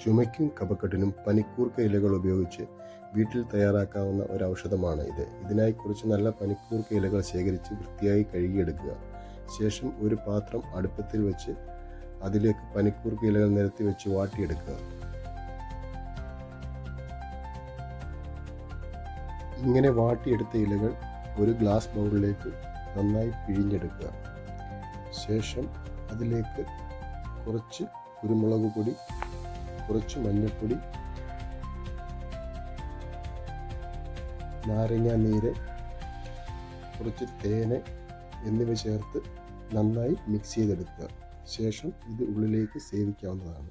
ചുമയ്ക്കും കഫക്കെട്ടിനും പനിക്കൂർക്ക ഇലകൾ ഉപയോഗിച്ച് വീട്ടിൽ തയ്യാറാക്കാവുന്ന ഒരു ഔഷധമാണ് ഇത്. ഇതിനായി കുറച്ച് നല്ല പനിക്കൂർക്ക ഇലകൾ ശേഖരിച്ച് വൃത്തിയായി കഴുകിയെടുക്കുക. ശേഷം ഒരു പാത്രം അടുപ്പത്തിൽ വെച്ച് അതിലേക്ക് പനിക്കൂർക്ക ഇലകൾ നിരത്തി വെച്ച് വാട്ടിയെടുക്കുക. ഇങ്ങനെ വാട്ടിയെടുത്ത ഇലകൾ ഒരു ഗ്ലാസ് ബൗളിലേക്ക് നന്നായി പിഴിഞ്ഞെടുക്കുക. ശേഷം അതിലേക്ക് കുറച്ച് കുരുമുളക് പൊടി, കുറച്ച് മഞ്ഞൾപ്പൊടി, നാരങ്ങ നീര്, കുറച്ച് തേന് എന്നിവ ചേർത്ത് നന്നായി മിക്സ് ചെയ്തെടുക്കുക. ശേഷം ഇത് ഉള്ളിലേക്ക് സേവിക്കാവുന്നതാണ്.